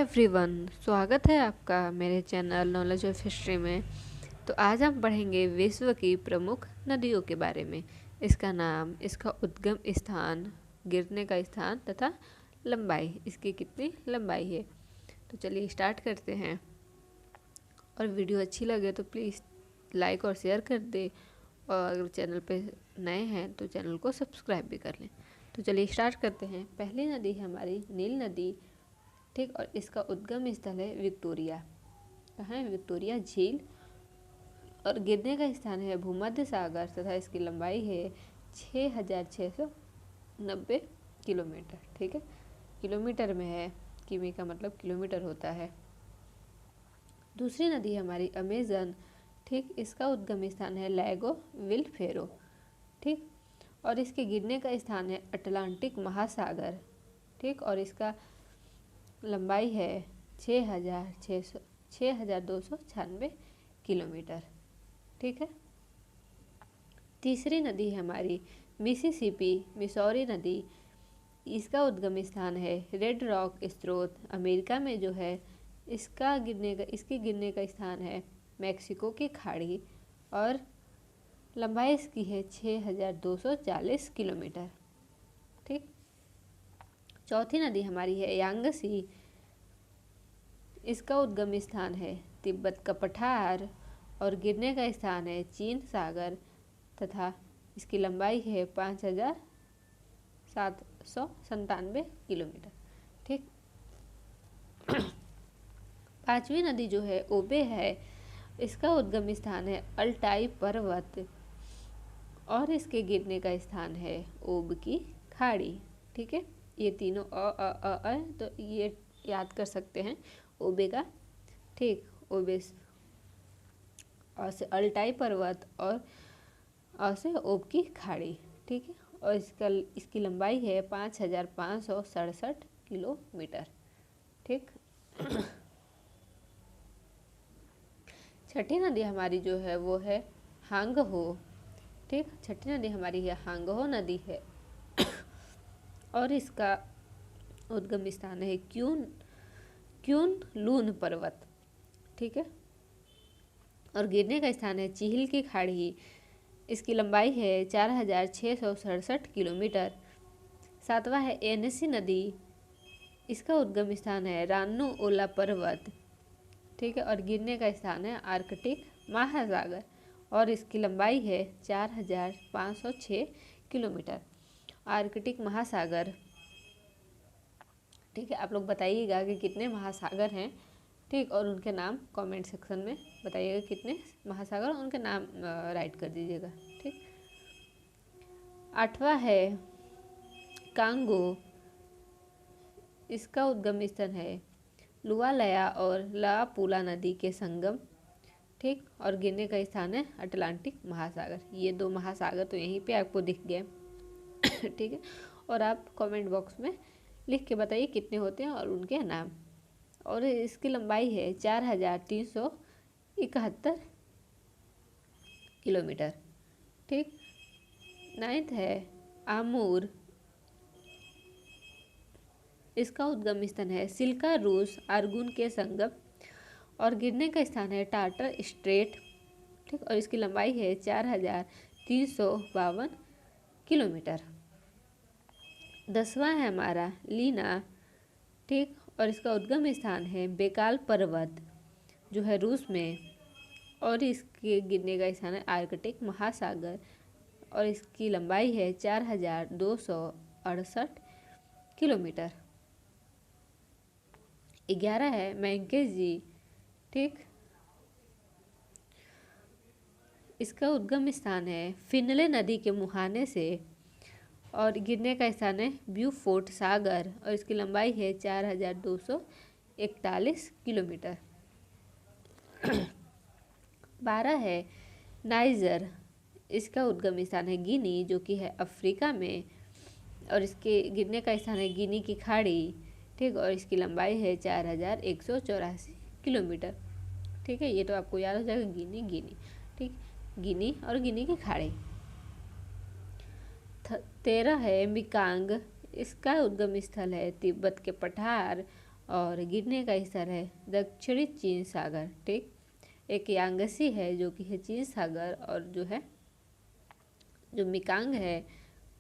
Everyone, स्वागत है आपका मेरे चैनल नॉलेज ऑफ हिस्ट्री में। तो आज हम पढ़ेंगे विश्व की प्रमुख नदियों के बारे में। इसका नाम, इसका उद्गम स्थान, गिरने का स्थान तथा लंबाई, इसकी कितनी लंबाई है। तो चलिए स्टार्ट करते हैं। और वीडियो अच्छी लगे तो प्लीज़ लाइक और शेयर कर दे, और अगर चैनल पे नए हैं तो चैनल को सब्सक्राइब भी कर लें। तो चलिए स्टार्ट करते हैं। पहली नदी है हमारी नील नदी, ठीक, और इसका उद्गम स्थल है विक्टोरिया। कहाँ है? विक्टोरिया झील। और गिरने का स्थान है भूमध्य सागर तथा इसकी लंबाई है 6690 किलोमीटर। ठीक है, किलोमीटर में है, किमी का मतलब किलोमीटर होता है। दूसरी नदी है हमारी अमेजन, ठीक, इसका उद्गम स्थान है लैगो विलफेरो, ठीक, और इसके गिरने का स्थान है अटलांटिक महासागर, ठीक, और इसका लंबाई है 6296 किलोमीटर। ठीक है। तीसरी नदी है हमारी मिसिसिपी, मिसौरी नदी, इसका उद्गम स्थान है रेड रॉक स्रोत, अमेरिका में जो है। इसके गिरने का स्थान है मैक्सिको की खाड़ी, और लंबाई इसकी है 6240 किलोमीटर। ठीक। चौथी नदी हमारी है यांगसी, इसका उद्गम स्थान है तिब्बत का पठार, और गिरने का स्थान है चीन सागर तथा इसकी लंबाई है 5797 किलोमीटर। ठीक। पांचवी नदी जो है ओबे है, इसका उद्गम स्थान है अल्टाई पर्वत, और इसके गिरने का स्थान है ओब की खाड़ी। ठीक है, ये तीनों अ तो ये याद कर सकते हैं ओबे का। ठीक, ओबे और से अल्टाई पर्वत, और से ओब की खाड़ी। ठीक है, और इसकी लंबाई है 5567 किलोमीटर। ठीक। छठी नदी हमारी जो है वो है हांगहो। ठीक, छठी नदी हमारी है हांगहो नदी है, और इसका उद्गम स्थान है क्यून लून पर्वत। ठीक है, और गिरने का स्थान है चीहिल की खाड़ी, इसकी लंबाई है 4667 किलोमीटर। सातवां है एनसी नदी, इसका उद्गम स्थान है रान्नू ओला पर्वत। ठीक है, और गिरने का स्थान है आर्कटिक महासागर, और इसकी लंबाई है 4506 किलोमीटर। आर्कटिक महासागर, ठीक है, आप लोग बताइएगा कि कितने महासागर हैं। ठीक, और उनके नाम कमेंट सेक्शन में बताइएगा कितने महासागर, उनके नाम राइट कर दीजिएगा। ठीक। आठवां है कांगो, इसका उद्गम स्थल है लुआलया और लापुला नदी के संगम। ठीक, और गिरने का स्थान है अटलांटिक महासागर। ये दो महासागर तो यहीं पे आपको दिख गए। ठीक है, और आप कमेंट बॉक्स में लिख के बताइए कितने होते हैं और उनके नाम। और इसकी लंबाई है 4371 किलोमीटर। ठीक। नाइन्थ है आमूर, इसका उद्गम स्थान है सिल्का रूस आर्गुन के संगम, और गिरने का स्थान है टाटर स्ट्रेट। ठीक, और इसकी लंबाई है 4352 किलोमीटर। 10वां है हमारा लीना। ठीक, और इसका उद्गम स्थान है बेकाल पर्वत जो है रूस में, और इसके गिरने का स्थान है आर्कटिक महासागर, और इसकी लंबाई है 4268 किलोमीटर। 11 है मैंकेजी। ठीक, इसका उद्गम स्थान है फिनले नदी के मुहाने से, और गिरने का स्थान है ब्यूफोर्ट सागर, और इसकी लंबाई है 4241 किलोमीटर। 12 है नाइजर, इसका उद्गम स्थान है गिनी जो कि है अफ्रीका में, और इसके गिरने का स्थान है गिनी की खाड़ी। ठीक, और इसकी लंबाई है 4184 किलोमीटर। ठीक है, ये तो आपको याद हो जाएगा, गिनी। ठीक, गिनी और गिनी की खाड़ी। 13 है मिकांग, इसका उद्गम स्थल है तिब्बत के पठार, और गिरने का स्थल है दक्षिणी चीन सागर। ठीक, एक यांगसी है जो कि है चीन सागर, और जो है जो मिकांग है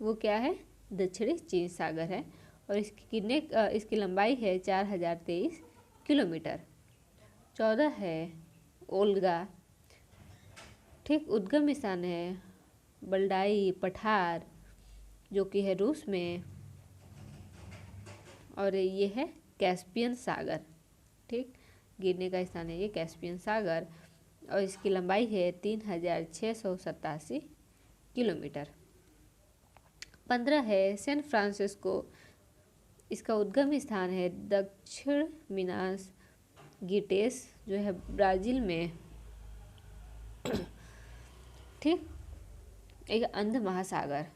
वो क्या है, दक्षिणी चीन सागर है। और इसकी लंबाई है 4023 किलोमीटर। 14 है ओल्गा। ठीक, उद्गम स्थान है बल्डाई पठार जो कि है रूस में, और ये है कैस्पियन सागर। ठीक, गिरने का स्थान है ये कैस्पियन सागर, और इसकी लंबाई है 3687 किलोमीटर। 15 है सैन फ्रांसिस्को। इसका उद्गम स्थान है दक्षिण मिनास गिटेस जो है ब्राज़ील में। ठीक, एक अंध महासागर,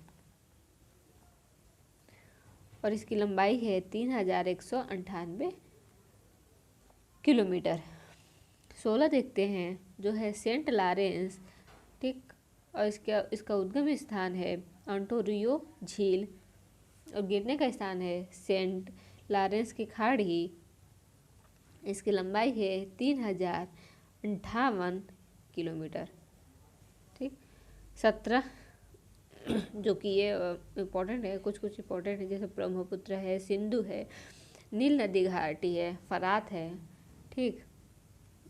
और इसकी लंबाई है 3198 किलोमीटर। 16 देखते हैं जो है सेंट लॉरेंस। ठीक, और इसका उद्गम स्थान है ओंटारियो झील, और गिरने का स्थान है सेंट लॉरेंस की खाड़ी। इसकी लंबाई है 3058 किलोमीटर। ठीक, 17 जो कि ये इम्पोर्टेंट है, कुछ इम्पोर्टेंट है, जैसे ब्रह्मपुत्र है, सिंधु है, नील नदी घाटी है, फरात है। ठीक,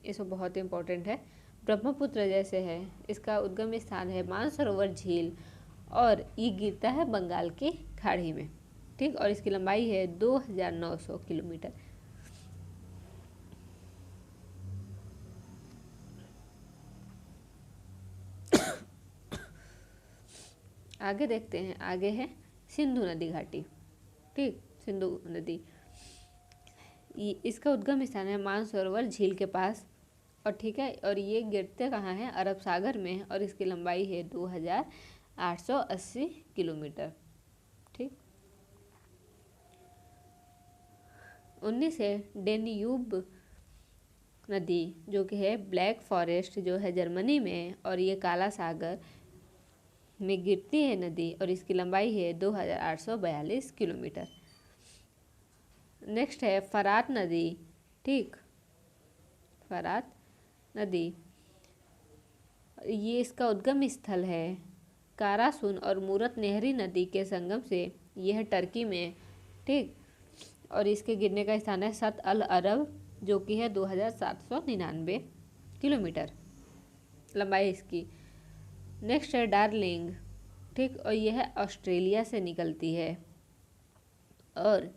ये सब बहुत इम्पोर्टेंट है। ब्रह्मपुत्र जैसे है, इसका उद्गम स्थान है मानसरोवर झील, और ये गिरता है बंगाल की खाड़ी में। ठीक, और इसकी लंबाई है 2900 किलोमीटर। आगे देखते हैं, आगे है सिंधु नदी घाटी। ठीक, सिंधु नदी, इसका उद्गम स्थान है मानसरोवर झील के पास, और ठीक है, और ये गिरते कहाँ है, अरब सागर में, और इसकी लंबाई है 2880 किलोमीटर। ठीक, 19 है डेन्यूब नदी जो कि है ब्लैक फॉरेस्ट जो है जर्मनी में, और ये काला सागर में गिरती है नदी, और इसकी लंबाई है 2842 किलोमीटर। नेक्स्ट है फरात नदी। ठीक, फरात नदी, ये इसका उद्गम स्थल है कारासुन और मूरत नहरी नदी के संगम से, यह टर्की में। ठीक, और इसके गिरने का स्थान है सत अल अरब जो कि है 2799 किलोमीटर लंबाई इसकी। नेक्स्ट है डार्लिंग। ठीक, और यह ऑस्ट्रेलिया से निकलती है, और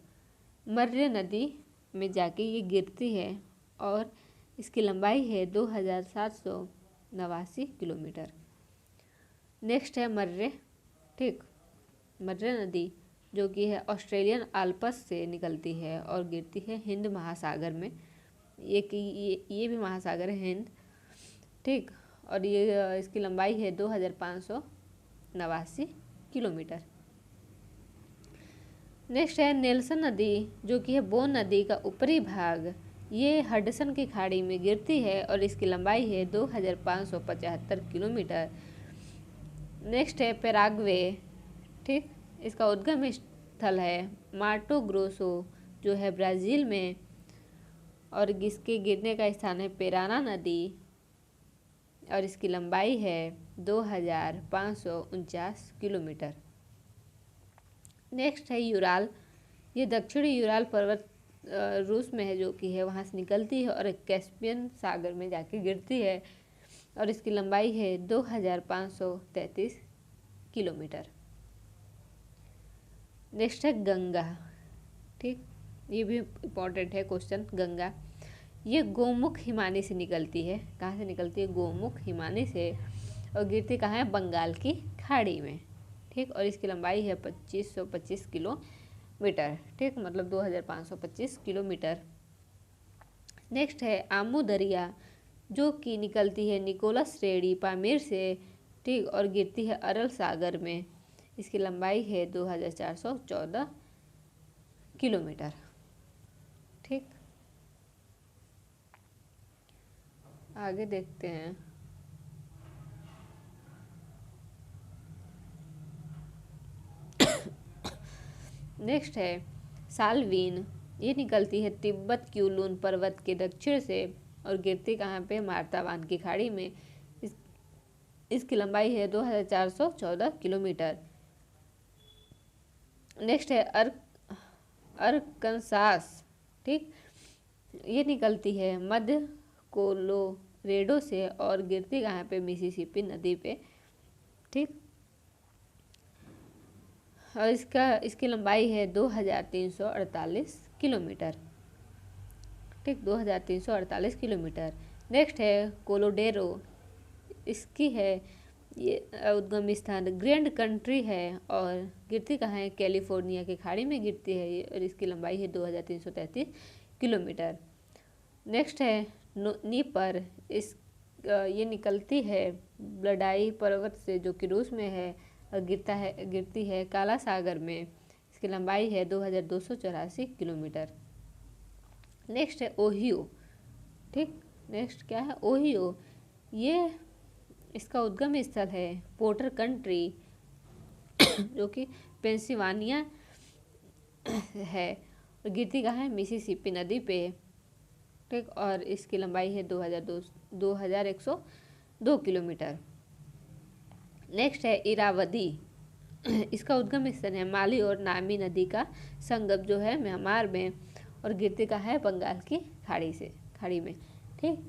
मर्रे नदी में जाके ये गिरती है, और इसकी लंबाई है 2789 किलोमीटर। नेक्स्ट है मर्रे। ठीक, मर्रे नदी जो कि है ऑस्ट्रेलियन आल्प्स से निकलती है और गिरती है हिंद महासागर में। ये भी महासागर है हिंद। ठीक, और ये इसकी लंबाई है 2589 किलोमीटर। नेक्स्ट है नेल्सन नदी जो कि है बोन नदी का ऊपरी भाग, ये हडसन की खाड़ी में गिरती है, और इसकी लंबाई है 2575 किलोमीटर। नेक्स्ट है पैराग्वे। ठीक, इसका उद्गम स्थल है माटो ग्रोसो जो है ब्राज़ील में, और इसके गिरने का स्थान है पेराना नदी, और इसकी लंबाई है 2549 किलोमीटर। नेक्स्ट है यूराल। ये दक्षिणी यूराल पर्वत रूस में है जो कि है, वहाँ से निकलती है और कैस्पियन सागर में जाके गिरती है, और इसकी लंबाई है 2533 किलोमीटर। नेक्स्ट है गंगा। ठीक, ये भी इम्पोर्टेंट है क्वेश्चन। गंगा ये गोमुख हिमानी से निकलती है। कहाँ से निकलती है? गोमुख हिमानी से, और गिरती कहाँ है? बंगाल की खाड़ी में। ठीक, और इसकी लंबाई है 2525 किलोमीटर। ठीक, मतलब 2525 किलोमीटर। नेक्स्ट है आमू दरिया जो कि निकलती है निकोलस श्रेणी पामीर से। ठीक, और गिरती है अरल सागर में। इसकी लंबाई है 2414 किलोमीटर। ठीक, आगे देखते हैं। नेक्स्ट है साल्वीन। ये निकलती है तिब्बत क्यूलून पर्वत के दक्षिण से और गिरती कहाँ पे, मार्तावान की खाड़ी में। इसकी लंबाई है 2414 किलोमीटर। नेक्स्ट है अरकनसास, ठीक। ये निकलती है मध्य कोलोरेडो से और गिरती कहाँ पे, मिसिसिपी नदी पे, ठीक। और इसकी लंबाई है 2348 किलोमीटर, ठीक, 2348 किलोमीटर। नेक्स्ट है कोलोडेरो, इसकी है ये उद्गम स्थान ग्रैंड कंट्री है और गिरती कहाँ है, कैलिफोर्निया की खाड़ी में गिरती है ये, और इसकी लंबाई है 2333 किलोमीटर। नेक्स्ट है नीपर, ये निकलती है ब्लडाई पर्वत से जो कि रूस में है और गिरती है काला सागर में। इसकी लंबाई है 2284 किलोमीटर। नेक्स्ट है ओहियो, ठीक। नेक्स्ट क्या है, ओहियो, ये इसका उद्गम स्थल है पोर्टर कंट्री जो कि पेंसिल्वानिया है और गिरती कहाँ है, मिसिसिपी नदी पे, ठीक। और इसकी लंबाई है 2102 किलोमीटर। नेक्स्ट है इरावदी, इसका उद्गम स्थल है माली और नामी नदी का संगम जो है म्यांमार में और गिरती का है बंगाल की खाड़ी में, ठीक।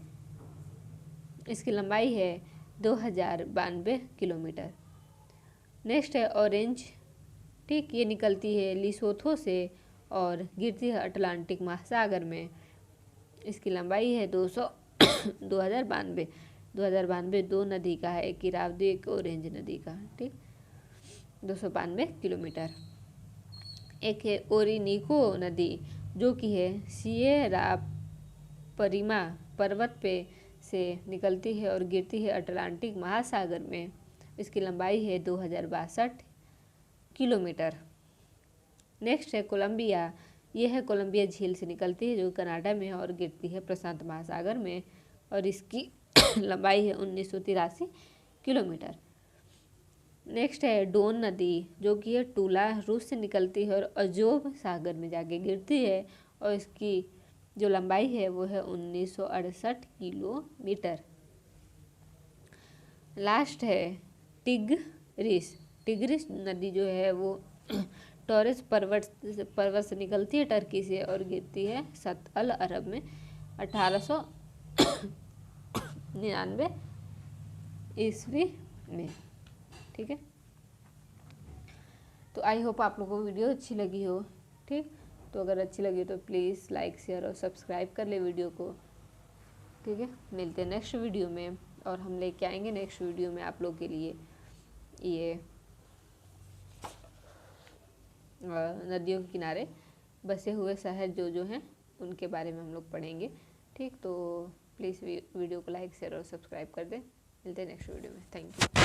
इसकी लंबाई है 2092 किलोमीटर। नेक्स्ट है ऑरेंज, ठीक। ये निकलती है लिसोथो से और गिरती है अटलांटिक महासागर में। इसकी लंबाई है 2092 दो नदी का है, एक इरावदी एक ऑरेंज नदी का, ठीक, 292 किलोमीटर। एक है ओरिनिको नदी जो कि है सिएरा परिमा पर्वत पे से निकलती है और गिरती है अटलांटिक महासागर में। इसकी लंबाई है 2062 किलोमीटर। नेक्स्ट है कोलंबिया, यह है कोलंबिया झील से निकलती है जो कनाडा में है और गिरती है प्रशांत महासागर में और इसकी लंबाई है 1983 किलोमीटर। नेक्स्ट है डोन नदी जो कि है टूला रूस से निकलती है और अजोब सागर में जाके गिरती है और इसकी जो लंबाई है वो है 1968 किलोमीटर। लास्ट है टिग्रिस नदी जो है वो टॉरस पर्वत से निकलती है टर्की से और गिरती है सत अल अरब में 1899 ईस्वी में, ठीक है। तो आई होप आप लोगों को वीडियो अच्छी लगी हो, ठीक। तो अगर अच्छी लगी तो प्लीज़ लाइक शेयर और सब्सक्राइब कर ले वीडियो को, ठीक है। मिलते हैं नेक्स्ट वीडियो में और हम लेके आएंगे नेक्स्ट वीडियो में आप लोग के लिए ये नदियों के किनारे बसे हुए शहर जो हैं उनके बारे में हम लोग पढ़ेंगे, ठीक। तो प्लीज़ वीडियो को लाइक शेयर और सब्सक्राइब कर दें। मिलते हैं नेक्स्ट वीडियो में। Thank you.